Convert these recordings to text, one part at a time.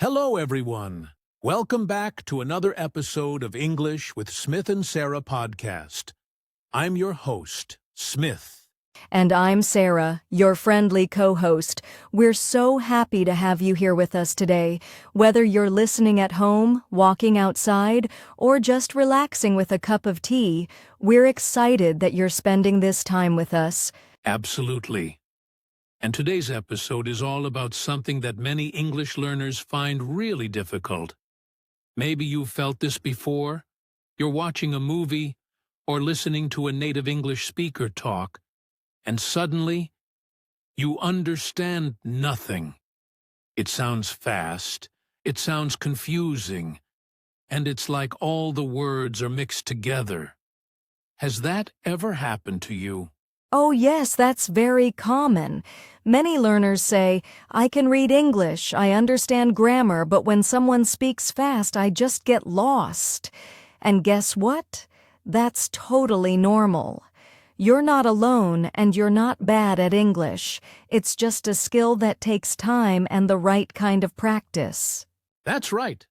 Hello, everyone. Welcome back to another episode of English with Smith and Sarah podcast. I'm your host, Smith. And I'm Sarah, your friendly co-host. We're so happy to have you here with us today. Whether you're listening at home, walking outside, or just relaxing with a cup of tea, we're excited that you're spending this time with us. Absolutely. And today's episode is all about something that many English learners find really difficult. Maybe you've felt this before. You're watching a movie or listening to a native English speaker talk, and suddenly, you understand nothing. It sounds fast, it sounds confusing, and it's like all the words are mixed together. Has that ever happened to you? Oh yes, that's very common. Many learners say, I can read English, I understand grammar, but when someone speaks fast, I just get lost. And guess what? That's totally normal. You're not alone and you're not bad at English. It's just a skill that takes time and the right kind of practice. That's right.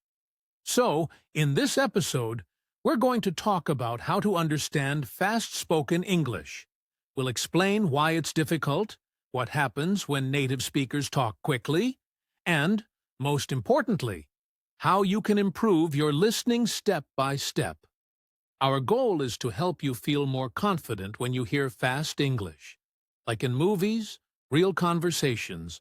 So, in this episode, we're going to talk about how to understand fast-spoken English. We'll explain why it's difficult, what happens when native speakers talk quickly, and, most importantly, how you can improve your listening step by step. Our goal is to help you feel more confident when you hear fast English, like in movies, real conversations,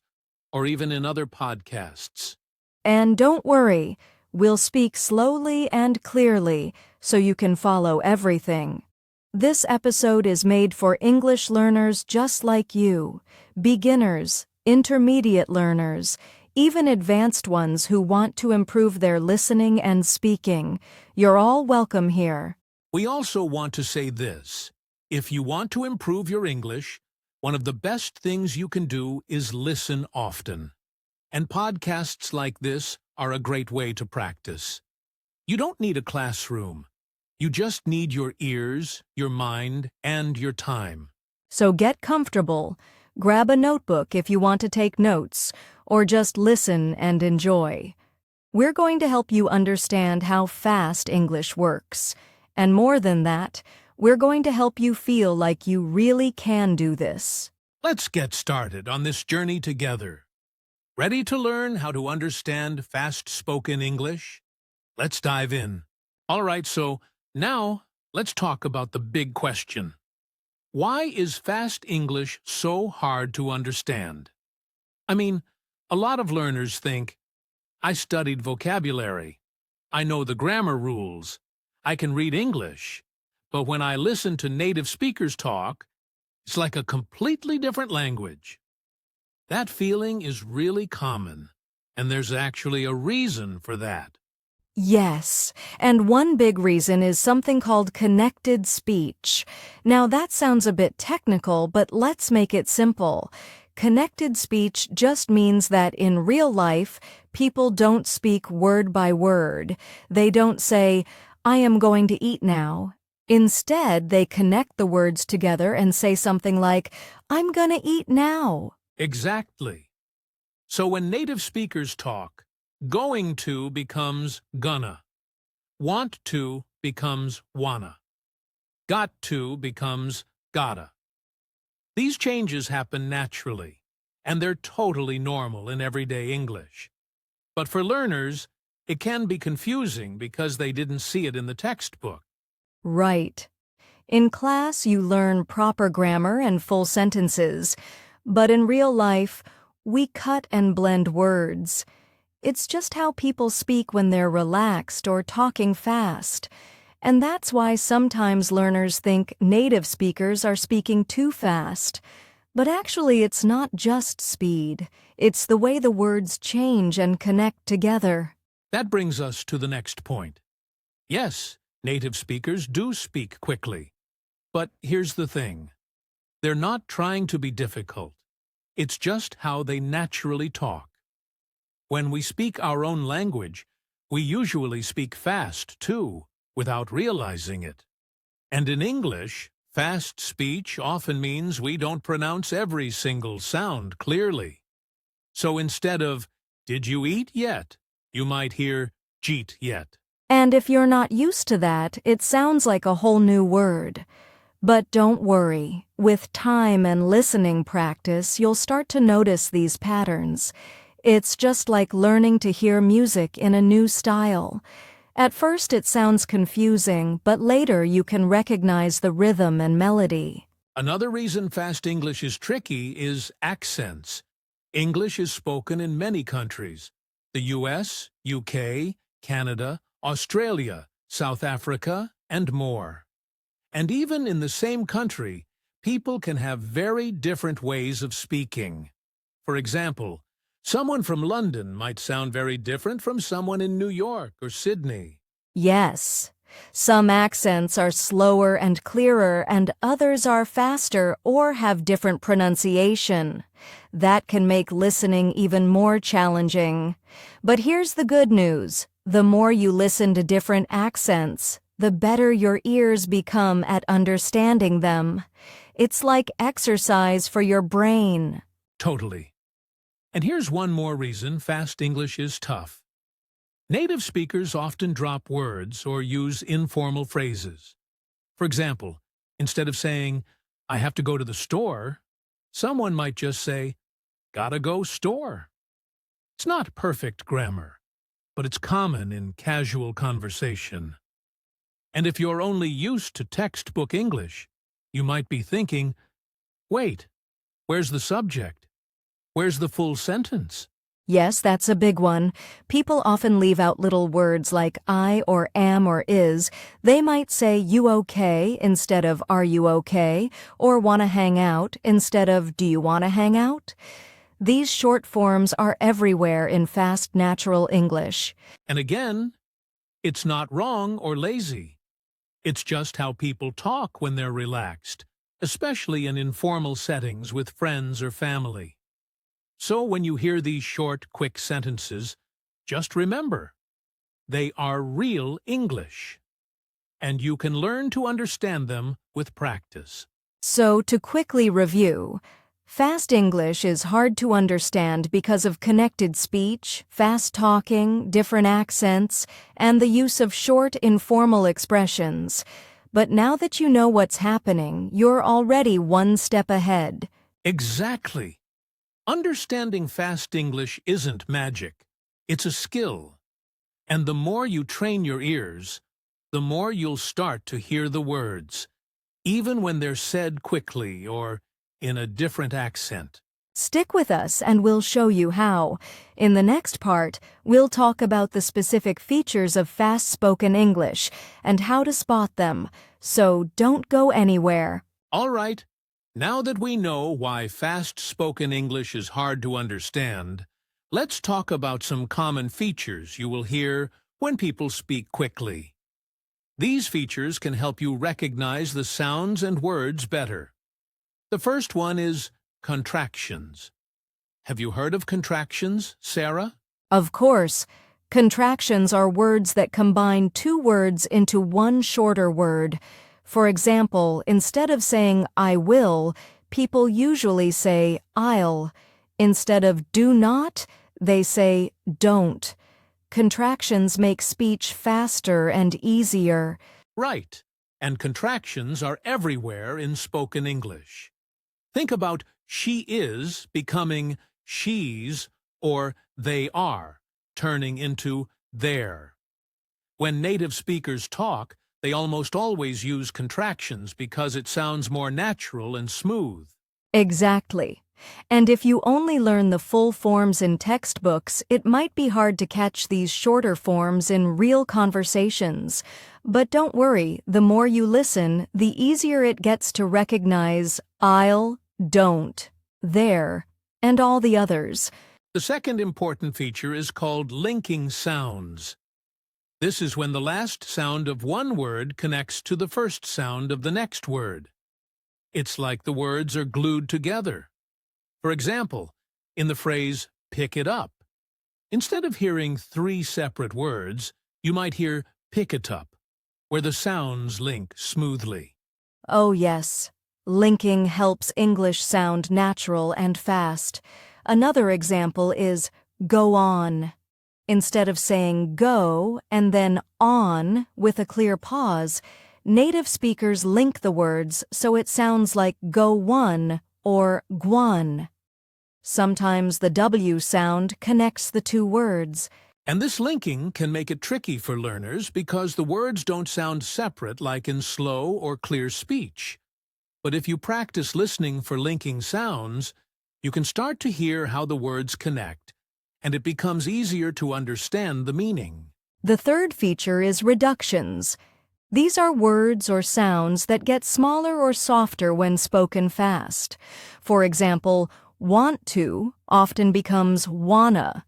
or even in other podcasts. And don't worry, we'll speak slowly and clearly so you can follow everything. This episode is made for English learners just like you, beginners, intermediate learners, even advanced ones who want to improve their listening and speaking. You're all welcome here. We also want to say this. If you want to improve your English, one of the best things you can do is listen often. And podcasts like this are a great way to practice. You don't need a classroom. You just need your ears, your mind, and your time. So get comfortable. Grab a notebook if you want to take notes, or just listen and enjoy. We're going to help you understand how fast English works. And more than that, we're going to help you feel like you really can do this. Let's get started on this journey together. Ready to learn how to understand fast-spoken English? Let's dive in. All right, so now let's talk about the big question. Why is fast English so hard to understand? I mean, a lot of learners think, I studied vocabulary, I know the grammar rules, I can read English, but when I listen to native speakers talk, it's like a completely different language. That feeling is really common, and there's actually a reason for that. Yes, and one big reason is something called connected speech. Now that sounds a bit technical, but let's make it simple. Connected speech just means that in real life, people don't speak word by word. They don't say, I am going to eat now. Instead, they connect the words together and say something like, I'm gonna eat now. Exactly. So when native speakers talk, going to becomes gonna. Want to becomes wanna. Got to becomes gotta. These changes happen naturally, and they're totally normal in everyday English. But for learners, it can be confusing because they didn't see it in the textbook. Right. In class, you learn proper grammar and full sentences, but in real life, we cut and blend words. It's just how people speak when they're relaxed or talking fast. And that's why sometimes learners think native speakers are speaking too fast. But actually, it's not just speed. It's the way the words change and connect together. That brings us to the next point. Yes, native speakers do speak quickly. But here's the thing. They're not trying to be difficult. It's just how they naturally talk. When we speak our own language, we usually speak fast, too, without realizing it. And in English, fast speech often means we don't pronounce every single sound clearly. So instead of, "Did you eat yet?" You might hear "jeet yet." And if you're not used to that, it sounds like a whole new word. But don't worry. With time and listening practice, you'll start to notice these patterns. It's just like learning to hear music in a new style. At first it sounds confusing, but later you can recognize the rhythm and melody. Another reason fast English is tricky is accents. English is spoken in many countries: the US, UK, Canada, Australia, South Africa, and more. And even in the same country, people can have very different ways of speaking. For example, someone from London might sound very different from someone in New York or Sydney. Yes. Some accents are slower and clearer, and others are faster or have different pronunciation. That can make listening even more challenging. But here's the good news. The more you listen to different accents, the better your ears become at understanding them. It's like exercise for your brain. Totally. And here's one more reason fast English is tough. Native speakers often drop words or use informal phrases. For example, instead of saying, "I have to go to the store," someone might just say, "Gotta go store." It's not perfect grammar, but it's common in casual conversation. And if you're only used to textbook English, you might be thinking, "Wait, where's the subject? Where's the full sentence?" Yes, that's a big one. People often leave out little words like I or am or is. They might say you okay instead of are you okay, or want to hang out instead of do you want to hang out? These short forms are everywhere in fast natural English. And again, it's not wrong or lazy. It's just how people talk when they're relaxed, especially in informal settings with friends or family. So when you hear these short, quick sentences, just remember, they are real English, and you can learn to understand them with practice. So to quickly review, fast English is hard to understand because of connected speech, fast talking, different accents, and the use of short, informal expressions. But now that you know what's happening, you're already one step ahead. Exactly. Understanding fast English isn't magic. It's a skill. And the more you train your ears, the more you'll start to hear the words, even when they're said quickly or in a different accent. Stick with us and we'll show you how. In the next part, we'll talk about the specific features of fast-spoken English and how to spot them. So don't go anywhere. All right, now that we know why fast-spoken English is hard to understand, let's talk about some common features you will hear when people speak quickly. These features can help you recognize the sounds and words better. The first one is contractions. Have you heard of contractions, Sarah? Of course, contractions are words that combine two words into one shorter word. For example, instead of saying I will, people usually say I'll. Instead of do not, they say don't. Contractions make speech faster and easier. Right, and contractions are everywhere in spoken English. Think about she is becoming she's or they are, turning into their. When native speakers talk, they almost always use contractions because it sounds more natural and smooth. Exactly. And if you only learn the full forms in textbooks, it might be hard to catch these shorter forms in real conversations. But don't worry, the more you listen, the easier it gets to recognize I'll, don't, there, and all the others. The second important feature is called linking sounds. This is when the last sound of one word connects to the first sound of the next word. It's like the words are glued together. For example, in the phrase pick it up, instead of hearing three separate words, you might hear pick it up, where the sounds link smoothly. Oh yes, linking helps English sound natural and fast. Another example is go on. Instead of saying go and then on with a clear pause, native speakers link the words so it sounds like go one or guan. Sometimes the W sound connects the two words. And this linking can make it tricky for learners because the words don't sound separate like in slow or clear speech. But if you practice listening for linking sounds, you can start to hear how the words connect, and it becomes easier to understand the meaning. The third feature is reductions. These are words or sounds that get smaller or softer when spoken fast. For example, want to often becomes wanna.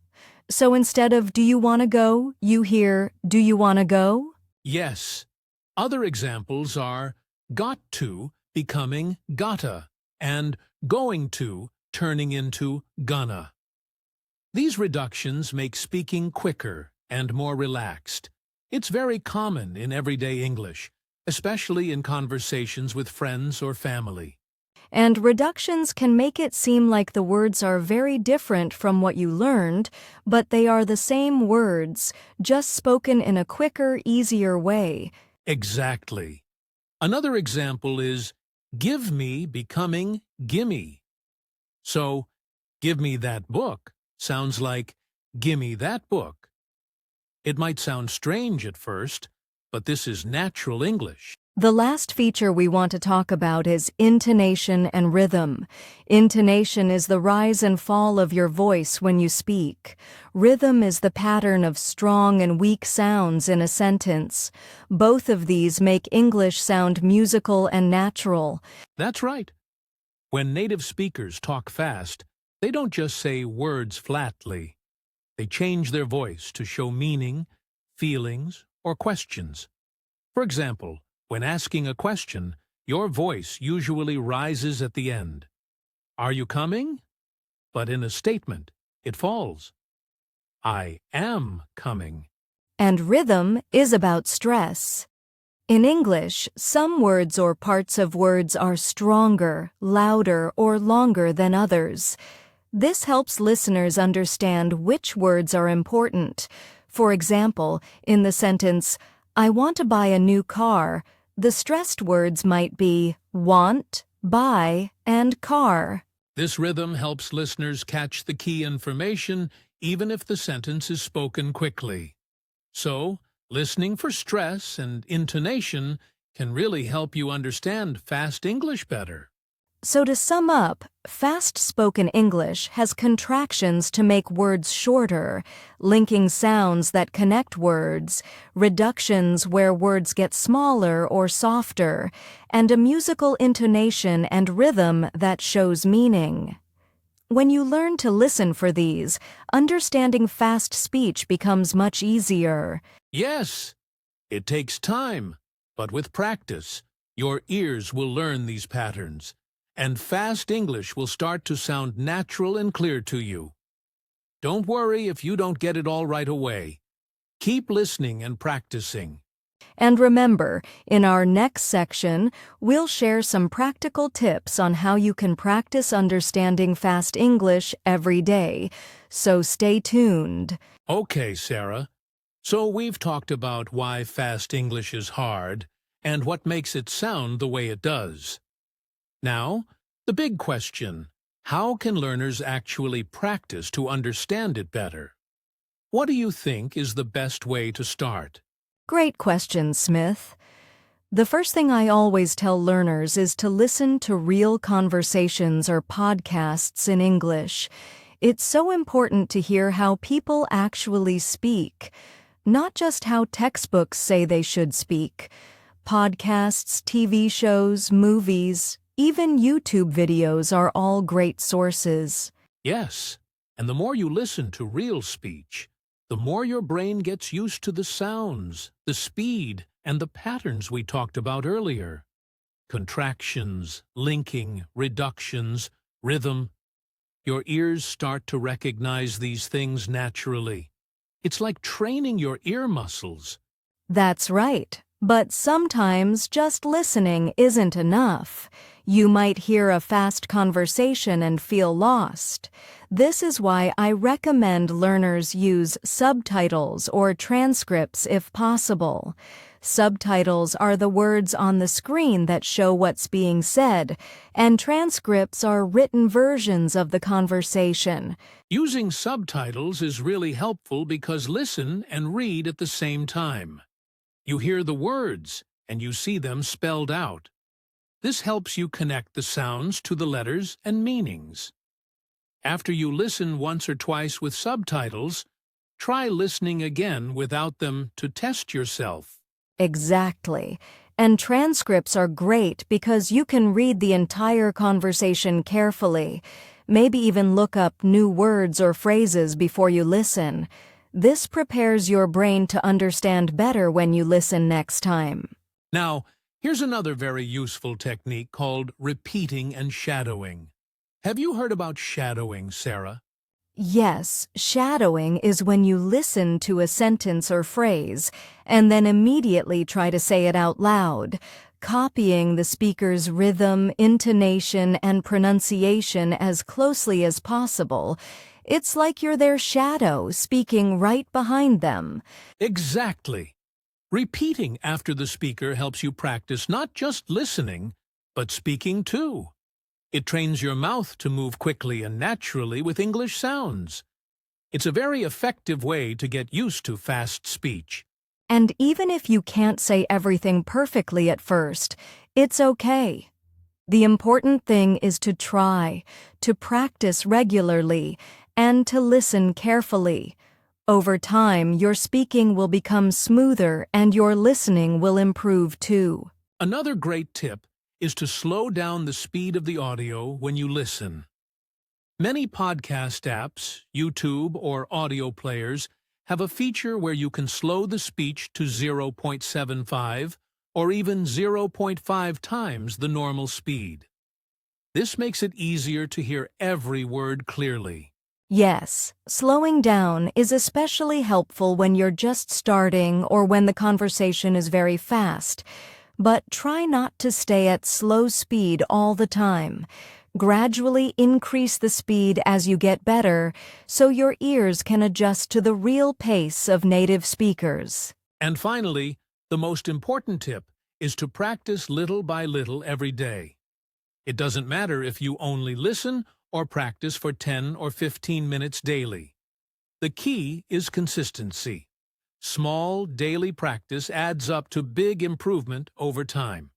So instead of do you wanna go, you hear do you wanna go? Yes. Other examples are got to becoming gotta and going to turning into gonna. These reductions make speaking quicker and more relaxed. It's very common in everyday English, especially in conversations with friends or family. And reductions can make it seem like the words are very different from what you learned, but they are the same words, just spoken in a quicker, easier way. Exactly. Another example is give me becoming gimme. So, give me that book sounds like gimme that book. It might sound strange at first, but this is natural English. The last feature we want to talk about is intonation and rhythm. Intonation is the rise and fall of your voice when you speak. Rhythm is the pattern of strong and weak sounds in a sentence. Both of these make English sound musical and natural. That's right. When native speakers talk fast, they don't just say words flatly. They change their voice to show meaning, feelings, or questions. For example, when asking a question, your voice usually rises at the end. Are you coming? But in a statement, it falls. I am coming. And rhythm is about stress. In English, some words or parts of words are stronger, louder, or longer than others. This helps listeners understand which words are important. For example, in the sentence, I want to buy a new car, the stressed words might be want, buy, and car. This rhythm helps listeners catch the key information even if the sentence is spoken quickly. So, listening for stress and intonation can really help you understand fast English better. So to sum up, fast-spoken English has contractions to make words shorter, linking sounds that connect words, reductions where words get smaller or softer, and a musical intonation and rhythm that shows meaning. When you learn to listen for these, understanding fast speech becomes much easier. Yes, it takes time, but with practice, your ears will learn these patterns, and fast English will start to sound natural and clear to you. Don't worry if you don't get it all right away. Keep listening and practicing. And remember, in our next section, we'll share some practical tips on how you can practice understanding fast English every day. So stay tuned. Okay, Sarah. So we've talked about why fast English is hard and what makes it sound the way it does. Now, the big question, how can learners actually practice to understand it better? What do you think is the best way to start? Great question, Smith. The first thing I always tell learners is to listen to real conversations or podcasts in English. It's so important to hear how people actually speak, not just how textbooks say they should speak. Podcasts, TV shows, movies, even YouTube videos are all great sources. Yes, and the more you listen to real speech, the more your brain gets used to the sounds, the speed, and the patterns we talked about earlier. Contractions, linking, reductions, rhythm. Your ears start to recognize these things naturally. It's like training your ear muscles. That's right. But sometimes just listening isn't enough. You might hear a fast conversation and feel lost. This is why I recommend learners use subtitles or transcripts if possible. Subtitles are the words on the screen that show what's being said, and transcripts are written versions of the conversation. Using subtitles is really helpful because listen and read at the same time. You hear the words, and you see them spelled out. This helps you connect the sounds to the letters and meanings. After you listen once or twice with subtitles, try listening again without them to test yourself. Exactly. And transcripts are great because you can read the entire conversation carefully, maybe even look up new words or phrases before you listen. This prepares your brain to understand better when you listen next time. Now, here's another very useful technique called repeating and shadowing. Have you heard about shadowing, Sarah? Yes, shadowing is when you listen to a sentence or phrase and then immediately try to say it out loud, copying the speaker's rhythm, intonation, and pronunciation as closely as possible. It's like you're their shadow speaking right behind them. Exactly. Repeating after the speaker helps you practice not just listening, but speaking too. It trains your mouth to move quickly and naturally with English sounds. It's a very effective way to get used to fast speech. And even if you can't say everything perfectly at first, it's okay. The important thing is to try, to practice regularly, and to listen carefully. Over time, your speaking will become smoother and your listening will improve too. Another great tip is to slow down the speed of the audio when you listen. Many podcast apps, YouTube, or audio players have a feature where you can slow the speech to 0.75 or even 0.5 times the normal speed. This makes it easier to hear every word clearly. Yes, slowing down is especially helpful when you're just starting or when the conversation is very fast. But try not to stay at slow speed all the time. Gradually increase the speed as you get better so your ears can adjust to the real pace of native speakers. And finally, the most important tip is to practice little by little every day. It doesn't matter if you only listen or practice for 10 or 15 minutes daily. The key is consistency. Small, daily practice adds up to big improvement over time.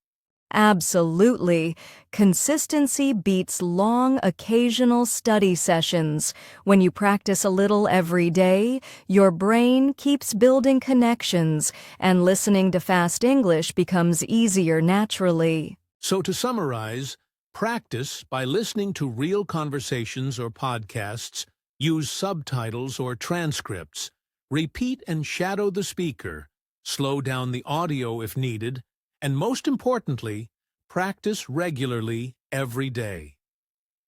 Absolutely. Consistency beats long, occasional study sessions. When you practice a little every day, your brain keeps building connections, and listening to fast English becomes easier naturally. So to summarize, practice by listening to real conversations or podcasts, use subtitles or transcripts, repeat and shadow the speaker, slow down the audio if needed, and most importantly, practice regularly every day.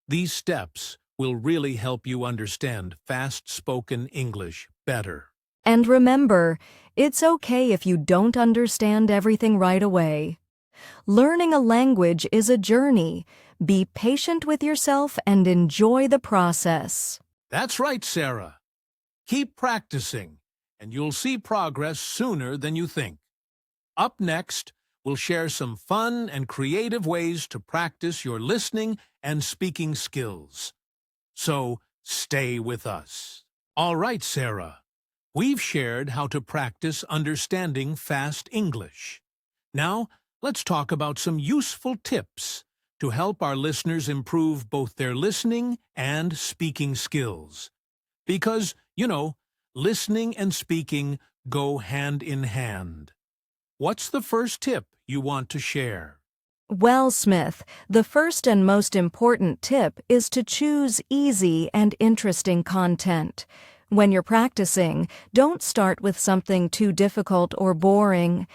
These steps will really help you understand fast-spoken English better. And remember, it's okay if you don't understand everything right away. Learning a language is a journey. Be patient with yourself and enjoy the process. That's right, Sarah. Keep practicing, and you'll see progress sooner than you think. Up next, we'll share some fun and creative ways to practice your listening and speaking skills. So, stay with us. All right, Sarah. We've shared how to practice understanding fast English. Now, let's talk about some useful tips to help our listeners improve both their listening and speaking skills. Because, listening and speaking go hand in hand. What's the first tip you want to share? Well, Smith, the first and most important tip is to choose easy and interesting content. When you're practicing, don't start with something too difficult or boring.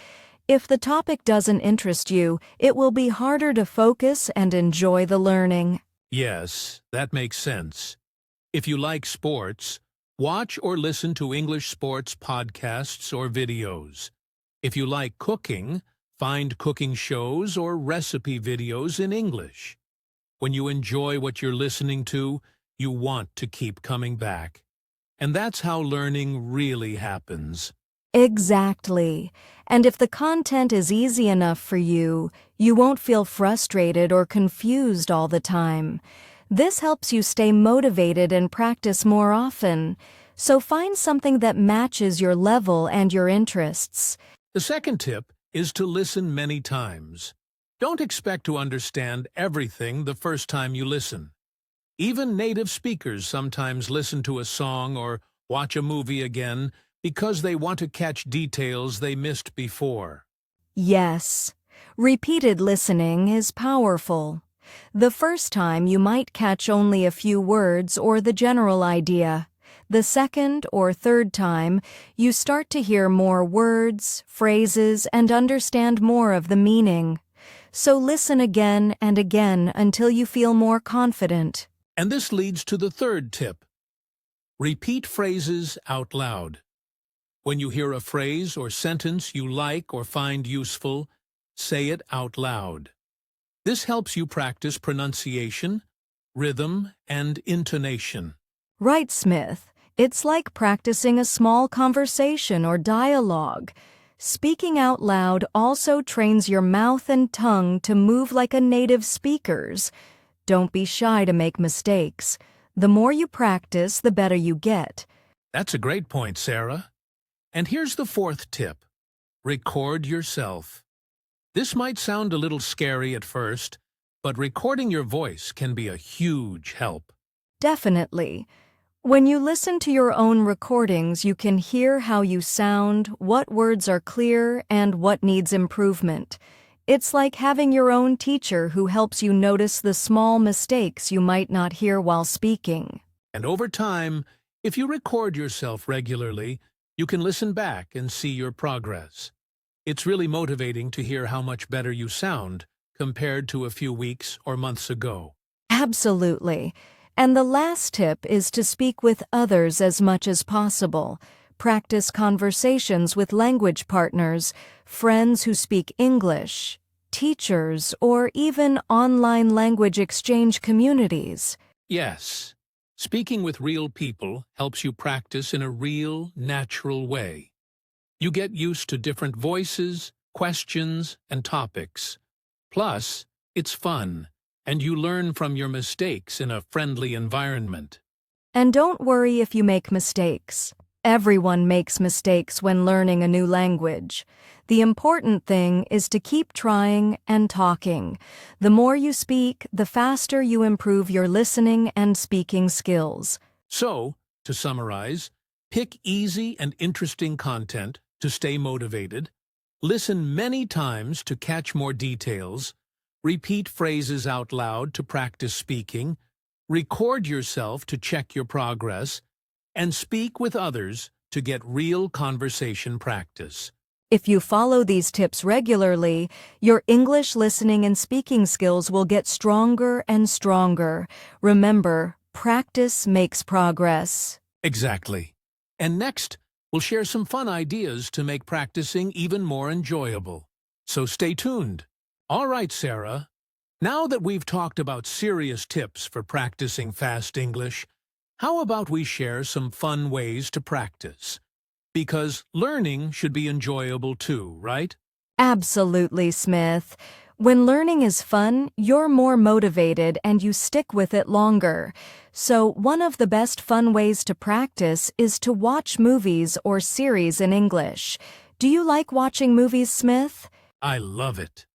If the topic doesn't interest you, it will be harder to focus and enjoy the learning. Yes, that makes sense. If you like sports, watch or listen to English sports podcasts or videos. If you like cooking, Find cooking shows or recipe videos in English. When you enjoy what you're listening to, you want to keep coming back. And that's how learning really happens. Exactly. And if the content is easy enough for you, you won't feel frustrated or confused all the time. This helps you stay motivated and practice more often. So find something that matches your level and your interests. The second tip is to listen many times. Don't expect to understand everything the first time you listen. Even native speakers sometimes listen to a song or watch a movie again because they want to catch details they missed before. Yes, repeated listening is powerful. The first time you might catch only a few words or the general idea. The second or third time, you start to hear more words, phrases, and understand more of the meaning. So listen again and again until you feel more confident. And this leads to the third tip. Repeat phrases out loud. When you hear a phrase or sentence you like or find useful, say it out loud. This helps you practice pronunciation, rhythm, and intonation. Right, Smith. It's like practicing a small conversation or dialogue. Speaking out loud also trains your mouth and tongue to move like a native speaker's. Don't be shy to make mistakes. The more you practice, the better you get. That's a great point, Sarah. And here's the fourth tip. Record yourself. This might sound a little scary at first, but recording your voice can be a huge help. Definitely. When you listen to your own recordings, you can hear how you sound, what words are clear, and what needs improvement. It's like having your own teacher who helps you notice the small mistakes you might not hear while speaking. And over time, if you record yourself regularly, you can listen back and see your progress. It's really motivating to hear how much better you sound compared to a few weeks or months ago. Absolutely. And the last tip is to speak with others as much as possible. Practice conversations with language partners, friends who speak English, teachers, or even online language exchange communities. Yes, speaking with real people helps you practice in a real, natural way. You get used to different voices, questions, and topics. Plus, it's fun, and you learn from your mistakes in a friendly environment. And don't worry if you make mistakes. Everyone makes mistakes when learning a new language. The important thing is to keep trying and talking. The more you speak, the faster you improve your listening and speaking skills. So, to summarize, pick easy and interesting content to stay motivated, listen many times to catch more details, repeat phrases out loud to practice speaking, record yourself to check your progress, and speak with others to get real conversation practice. If you follow these tips regularly, your English listening and speaking skills will get stronger and stronger. Remember, practice makes progress. Exactly. And next, we'll share some fun ideas to make practicing even more enjoyable. So stay tuned. All right, Sarah. Now that we've talked about serious tips for practicing fast English, how about we share some fun ways to practice? Because learning should be enjoyable too, right? Absolutely, Smith. When learning is fun, you're more motivated and you stick with it longer. So one of the best fun ways to practice is to watch movies or series in English. Do you like watching movies, Smith? I love it.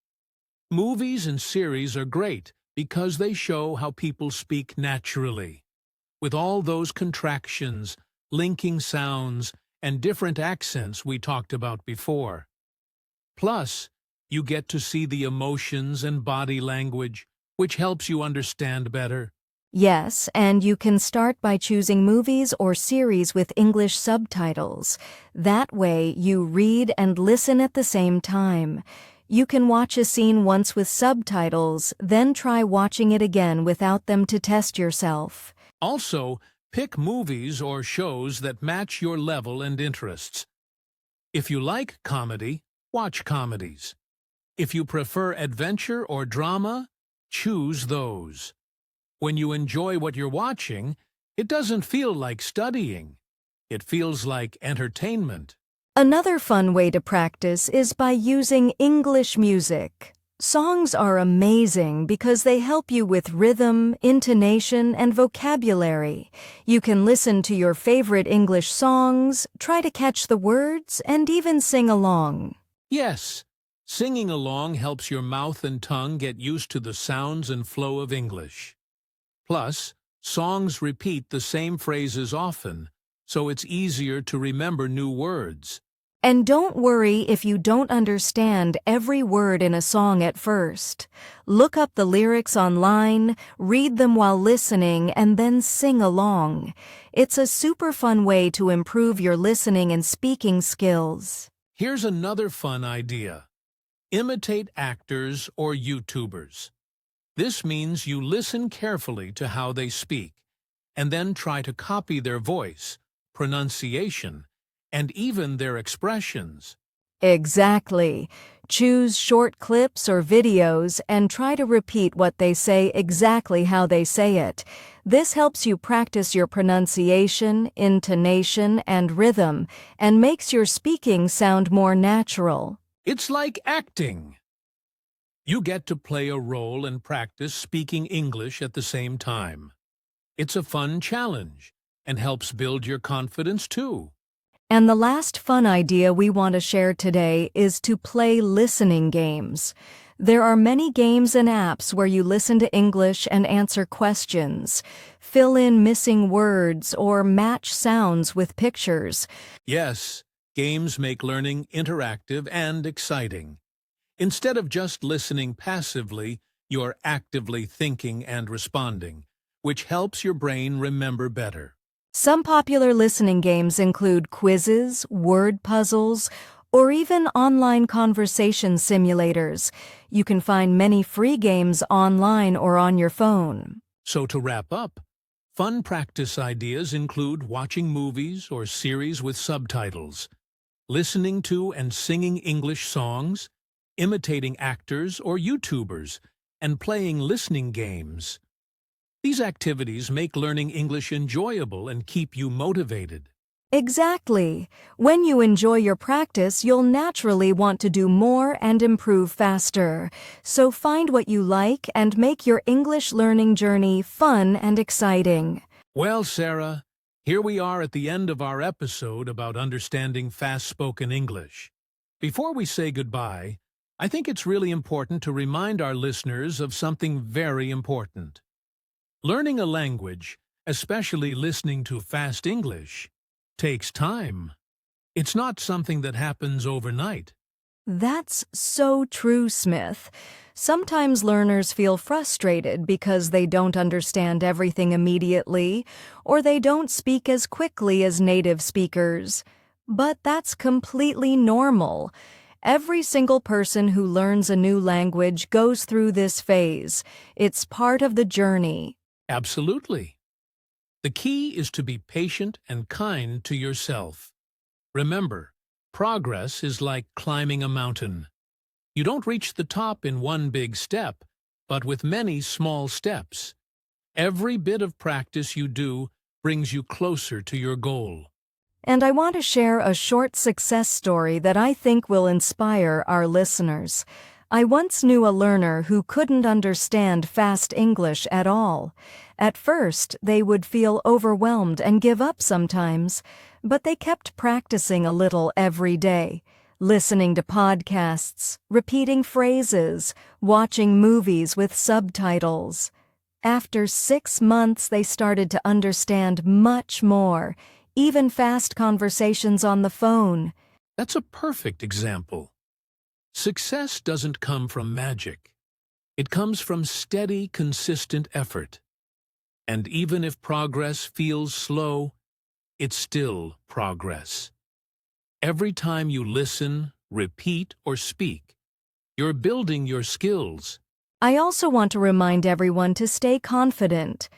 Movies and series are great because they show how people speak naturally. With all those contractions, linking sounds, and different accents we talked about before. Plus, you get to see the emotions and body language, which helps you understand better. Yes, and you can start by choosing movies or series with English subtitles. That way, you read and listen at the same time. You can watch a scene once with subtitles, then try watching it again without them to test yourself. Also, pick movies or shows that match your level and interests. If you like comedy, watch comedies. If you prefer adventure or drama, choose those. When you enjoy what you're watching, it doesn't feel like studying. It feels like entertainment. Another fun way to practice is by using English music. Songs are amazing because they help you with rhythm, intonation, and vocabulary. You can listen to your favorite English songs, try to catch the words, and even sing along. Yes, singing along helps your mouth and tongue get used to the sounds and flow of English. Plus, songs repeat the same phrases often, so it's easier to remember new words. And don't worry if you don't understand every word in a song at first. Look up the lyrics online, read them while listening, and then sing along. It's a super fun way to improve your listening and speaking skills. Here's another fun idea. Imitate actors or YouTubers. This means you listen carefully to how they speak, and then try to copy their voice, pronunciation, and even their expressions. Exactly. Choose short clips or videos and try to repeat what they say exactly how they say it. This helps you practice your pronunciation, intonation, and rhythm, and makes your speaking sound more natural. It's like acting. You get to play a role and practice speaking English at the same time. It's a fun challenge and helps build your confidence too. And the last fun idea we want to share today is to play listening games. There are many games and apps where you listen to English and answer questions, fill in missing words, or match sounds with pictures. Yes, games make learning interactive and exciting. Instead of just listening passively, you're actively thinking and responding, which helps your brain remember better. Some popular listening games include quizzes, word puzzles, or even online conversation simulators. You can find many free games online or on your phone. So to wrap up, fun practice ideas include watching movies or series with subtitles, listening to and singing English songs, imitating actors or YouTubers, and playing listening games. These activities make learning English enjoyable and keep you motivated. Exactly. When you enjoy your practice, you'll naturally want to do more and improve faster. So find what you like and make your English learning journey fun and exciting. Well, Sarah, here we are at the end of our episode about understanding fast-spoken English. Before we say goodbye, I think it's really important to remind our listeners of something very important. Learning a language, especially listening to fast English, takes time. It's not something that happens overnight. That's so true, Smith. Sometimes learners feel frustrated because they don't understand everything immediately, or they don't speak as quickly as native speakers. But that's completely normal. Every single person who learns a new language goes through this phase. It's part of the journey. Absolutely. The key is to be patient and kind to yourself. Remember, progress is like climbing a mountain. You don't reach the top in one big step, but with many small steps. Every bit of practice you do brings you closer to your goal. And I want to share a short success story that I think will inspire our listeners. I once knew a learner who couldn't understand fast English at all. At first, they would feel overwhelmed and give up sometimes, but they kept practicing a little every day, listening to podcasts, repeating phrases, watching movies with subtitles. After 6 months, they started to understand much more, even fast conversations on the phone. That's a perfect example. Success doesn't come from magic. It comes from steady, consistent effort. And even if progress feels slow, it's still progress. Every time you listen, repeat, or speak, you're building your skills. I also want to remind everyone to stay confident.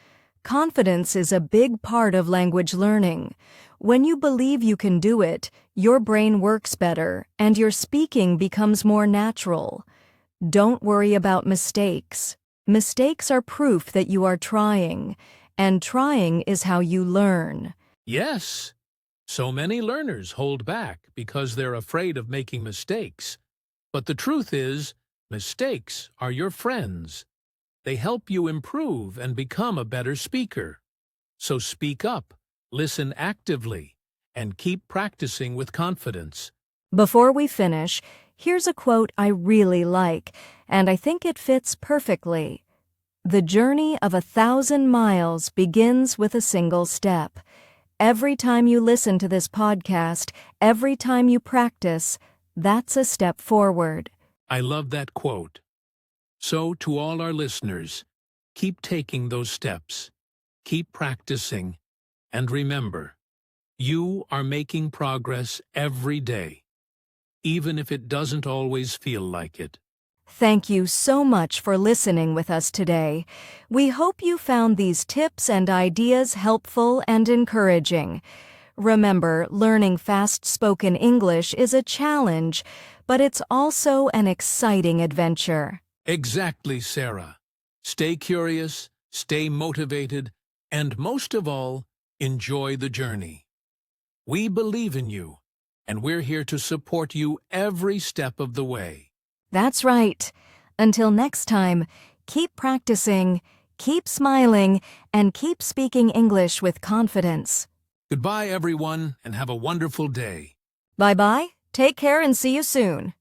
Confidence is a big part of language learning. When you believe you can do it, your brain works better and your speaking becomes more natural. Don't worry about mistakes. Mistakes are proof that you are trying, and trying is how you learn. Yes, so many learners hold back because they're afraid of making mistakes. But the truth is, mistakes are your friends. They help you improve and become a better speaker. So speak up, listen actively, and keep practicing with confidence. Before we finish, here's a quote I really like, and I think it fits perfectly. The journey of 1,000 miles begins with a single step. Every time you listen to this podcast, every time you practice, that's a step forward. I love that quote. So, to all our listeners, keep taking those steps, keep practicing, and remember, you are making progress every day, even if it doesn't always feel like it. Thank you so much for listening with us today. We hope you found these tips and ideas helpful and encouraging. Remember, learning fast-spoken English is a challenge, but it's also an exciting adventure. Exactly, Sarah. Stay curious, stay motivated, and most of all, enjoy the journey. We believe in you, and we're here to support you every step of the way. That's right. Until next time, keep practicing, keep smiling, and keep speaking English with confidence. Goodbye, everyone, and have a wonderful day. Bye-bye, take care, and see you soon.